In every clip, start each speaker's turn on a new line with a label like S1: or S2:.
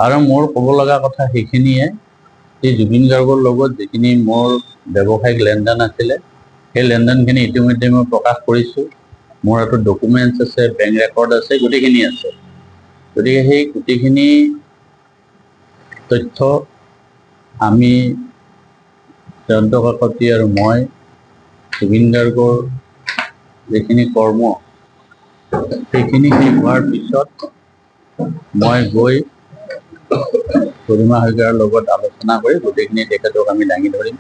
S1: আৰু মোৰ ক'ব লগা কথা সেইখিনিয়ে যে জুবিন গাৰ্গৰ লগত যিখিনি মোৰ ব্যৱসায়িক লেনদেন আছিলে সেই লেনদেনখিনি ইতিমধ্যে মই প্ৰকাশ কৰিছোঁ। মোৰ হাতত ডকুমেণ্টছ আছে, বেংক ৰেকৰ্ড আছে, গোটেইখিনি আছে। গতিকে সেই গোটেইখিনি তথ্য আমি জয়ন্ত কাকতি আৰু মই জুবিন গাৰ্গৰ যিখিনি কৰ্ম সেইখিনি শেষ হোৱাৰ পিছত মই গৈ গৰিমা শইকীয়াৰ লগত আলোচনা কৰি গোটেইখিনি তেখেতক আমি দাঙি ধৰিম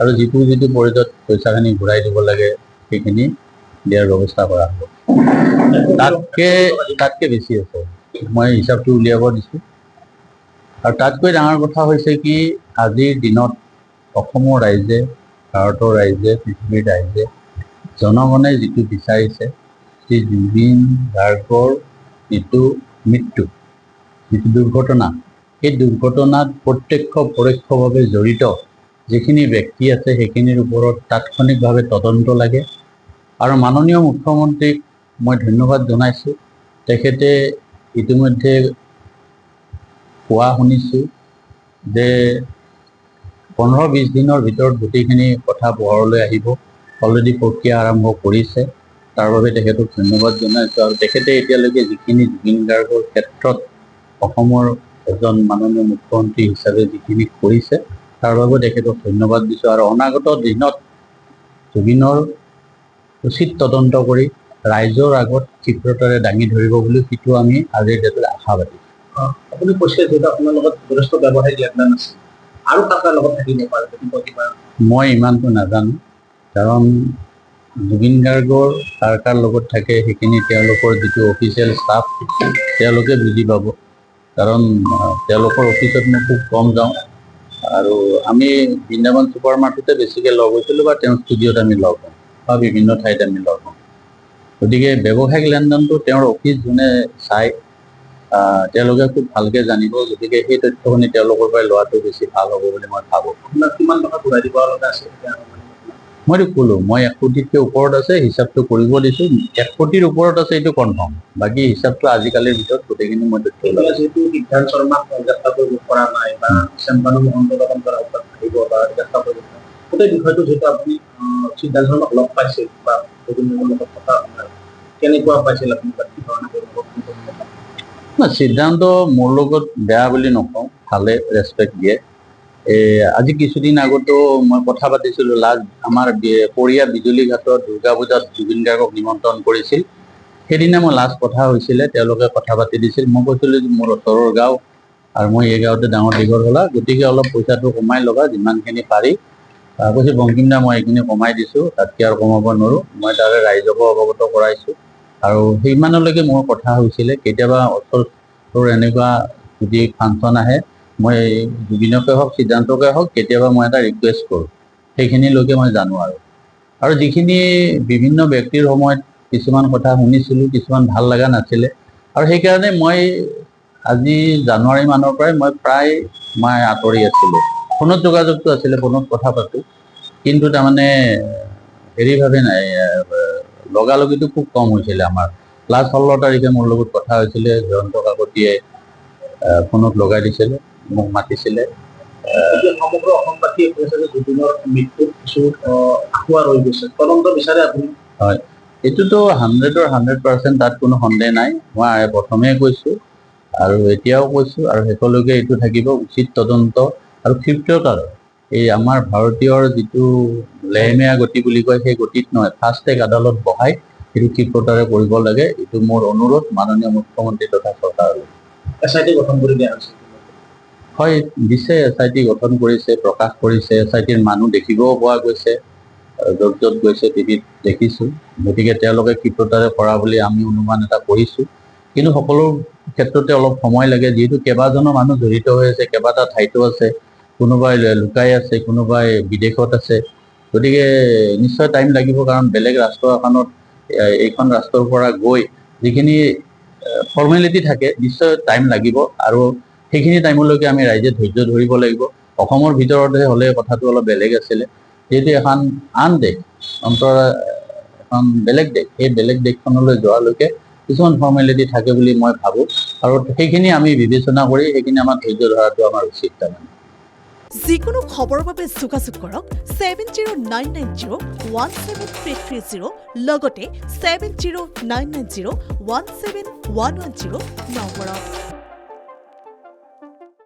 S1: আৰু যিটো পৰ্যায়ত পইচাখিনি ঘূৰাই দিব লাগে সেইখিনি দিয়াৰ ব্যৱস্থা কৰা হ'ব। তাতকৈ বেছি আছে, মই হিচাপটো উলিয়াব দিছোঁ। আৰু তাতকৈ ডাঙৰ কথা হৈছে কি, আজিৰ দিনত অসমৰ ৰাইজে, ভাৰতৰ ৰাইজে, পৃথিৱীৰ ৰাইজে, জনগণে যিটো বিচাৰিছে যে জুবিন গাৰ্গৰ যিটো মৃত্যু, যিটো দুৰ্ঘটনা, সেই দুৰ্ঘটনাত প্ৰত্যক্ষ পৰোক্ষভাৱে জড়িত যিখিনি ব্যক্তি আছে সেইখিনিৰ ওপৰত তাৎক্ষণিকভাৱে তদন্ত লাগে। আৰু মাননীয় মুখ্যমন্ত্ৰীক মই ধন্যবাদ জনাইছোঁ। তেখেতে ইতিমধ্যে কোৱা শুনিছোঁ যে 15-20 দিনৰ ভিতৰত গোটেইখিনি কথা পোহৰলৈ আহিব। অলৰেডি প্ৰক্ৰিয়া আৰম্ভ কৰিছে, তাৰ বাবে তেখেতক ধন্যবাদ জনাইছোঁ। আৰু তেখেতে এতিয়ালৈকে যিখিনি জুবিন গাৰ্গৰ ক্ষেত্ৰত অসমৰ এজন মাননীয় মুখ্যমন্ত্ৰী হিচাপে যিখিনি কৰিছে তাৰ বাবে তেখেতক ধন্যবাদ দিছোঁ। আৰু অনাগত দিনত জুবিনৰ উচিত তদন্ত কৰি ৰাইজৰ আগত ক্ষীপ্ৰতাৰে দাঙি ধৰিব বুলি সেইটো আমি আজিৰ ডেটত আশাবাদী।
S2: আপুনি কৈছে যিহেতু আপোনাৰ লগত যথেষ্ট ব্যৱসায়িক লেনদেন আছে, আৰু কাৰ লগত থাকিব পাৰে?
S1: মই ইমানটো নাজানো, কাৰণ জুবিন গাৰ্গৰ কাৰ লগত থাকে সেইখিনি তেওঁলোকৰ যিটো অফিচিয়েল ষ্টাফ তেওঁলোকে বুজি পাব। কাৰণ তেওঁলোকৰ অফিচত মই খুব কম যাওঁ, আৰু আমি বৃন্দাবন ছুপাৰ মাৰ্কেটতে বেছিকৈ লগ হৈছিলোঁ, বা তেওঁৰ ষ্টুডিঅ'ত আমি লগ হওঁ, বা বিভিন্ন ঠাইত আমি লগ হওঁ। গতিকে ব্যৱসায়িক লেনদেনটো তেওঁৰ অফিচ যোনে চায় তেওঁলোকে খুব ভালকৈ জানিব। গতিকে সেই তথ্যখিনি তেওঁলোকৰ পৰাই লোৱাটো বেছি ভাল হ'ব বুলি মই ভাবোঁ।
S2: আপোনাক কিমান টকা ঘূৰাই দিব লগা আছে?
S1: মইতো ক'লোঁ, মই 1 কোটিতকৈ ওপৰত আছে, হিচাপটো কৰিব দিছোঁ। 1 কোটিৰ ওপৰত আছে এইটো কনফাৰ্ম, বাকী হিচাপটো আজিকালিৰ ভিতৰত গোটেইখিনি মই তথ্য ওলাম।
S2: যিহেতু সিদ্ধান্ত শৰ্মাক যাত্ৰা কৰিব পৰা নাই, বা চেম্পানু মহন্ত থাকিব বা যাত্ৰা কৰিব, গোটেই বিষয়টো যিহেতু আপুনি সিদ্ধান্ত শৰ্মাক লগ পাইছিল বা লগত কথা কেনেকুৱা পাইছিল আপুনি?
S1: সিদ্ধান্ত মোৰ লগত বেয়া বুলি নকওঁ, ভালে ৰেচপেক্ট দিয়ে। আজি কিছুদিন আগতো মই কথা পাতিছিলোঁ, আমাৰ পৰিয়া বিজুলী ঘাটত দুৰ্গা পূজাত জুবিন গাৰ্গক নিমন্ত্ৰণ কৰিছিল। সেইদিনা মই লাষ্ট কথা হৈছিলে, তেওঁলোকে কথা পাতি দিছিল। মই কৈছিলোঁ যে মোৰ ওচৰৰ গাঁও, আৰু মই এই গাঁৱতে ডাঙৰ দীঘল হ'লা, গতিকে অলপ পইচাটো কমাই ল'বা যিমানখিনি পাৰি। কৈছে বংকিম দা মই এইখিনি কমাই দিছোঁ, তাতকৈ আৰু কমাব নোৱাৰোঁ। মই তাৰে ৰাইজকো অৱগত কৰাইছোঁ, আৰু সিমানলৈকে মোৰ কথা হৈছিলে। কেতিয়াবা ওচৰৰ এনেকুৱা যদি ফাংচন আহে, মই জুবিনকে হওক সিদ্ধান্তকে হওক কেতিয়াবা মই এটা ৰিকুৱেষ্ট কৰোঁ, সেইখিনিলৈকে মই জানো। আৰু যিখিনি বিভিন্ন ব্যক্তিৰ সময়ত কিছুমান কথা শুনিছিলোঁ, কিছুমান ভাল লগা নাছিলে, আৰু সেইকাৰণে মই আজি জানুৱাৰী মানৰ পৰাই মই প্ৰায় আঁতৰি আছিলোঁ। ফোনত যোগাযোগটো আছিলে, ফোনত কথা পাতোঁ, কিন্তু তাৰমানে হেৰিভাৱে নাই, লগালগিটো খুব কম হৈছিলে। আমাৰ লাষ্ট 16 তাৰিখে মোৰ লগত কথা হৈছিলে, জয়ন্ত কাকতিয়ে ফোনত লগাই দিছিলে, মোক মাতিছিলে।
S2: সমগ্ৰ অসমবাসীয়ে কৈছে যে জুবিনৰ মৃত্যুত কিছু আঁকোৱা ৰৈ গৈছে, তদন্ত বিচাৰে আপুনি?
S1: হয়, এইটোতো 100% তাত কোনো সন্দেহ নাই। মই প্ৰথমেই কৈছোঁ আৰু এতিয়াও কৈছোঁ, আৰু শেষলৈকে এইটো থাকিব উচিত তদন্ত আৰু ক্ষীপ্ৰতাৰে। এই আমাৰ ভাৰতীয়ৰ যিটো লেহেমীয়া গতি বুলি কয়, সেই গতিত নহয়, ফাষ্ট ট্ৰেক আদালত বহাই এইটো ক্ষীপ্ৰতাৰে কৰিব লাগে। এইটো মোৰ অনুৰোধ মাননীয় মুখ্যমন্ত্ৰী তথা চৰকাৰলৈ।
S2: SIT গঠন কৰি দিয়া হৈছে?
S1: হয়, দিছে। SIT গঠন কৰিছে, প্ৰকাশ কৰিছে। SITৰ মানুহ দেখিবও পোৱা গৈছে, য'ত য'ত গৈছে টিভিত দেখিছোঁ। গতিকে তেওঁলোকে ক্ষীপ্ৰতাৰে কৰা বুলি আমি অনুমান এটা কৰিছোঁ, কিন্তু সকলো ক্ষেত্ৰতে অলপ সময় লাগে, যিহেতু কেইবাজনো মানুহ জড়িত হৈ আছে, কেইবাটা ঠাইতো আছে, কোনোবাই লুকাই আছে, কোনোবাই বিদেশত আছে। গতিকে নিশ্চয় টাইম লাগিব, কাৰণ বেলেগ ৰাষ্ট্ৰ এখনত এইখন ৰাষ্ট্ৰৰ পৰা গৈ যিখিনি ফৰ্মেলিটি থাকে নিশ্চয় টাইম লাগিব, আৰু সেইখিনি টাইমলৈকে আমি ৰাইজে ধৈৰ্য ধৰিব লাগিব। অসমৰ ভিতৰতহে হ'লে কথাটো অলপ বেলেগ আছিলে, যিহেতু এখন আন দেশ, এখন বেলেগ দেশ, সেই বেলেগ দেশখনলৈ যোৱালৈকে কিছুমান ফৰ্মেলিটি থাকে বুলি মই ভাবোঁ আৰু সেইখিনি আমি বিবেচনা কৰি সেইখিনি আমাৰ ধৈৰ্য ধৰাটো আমাৰ উচিত তাৰমানে
S3: যিকোনো খবৰৰ বাবে যোগাযোগ কৰক 7099017330 লগতে 7099017110 নম্বৰত।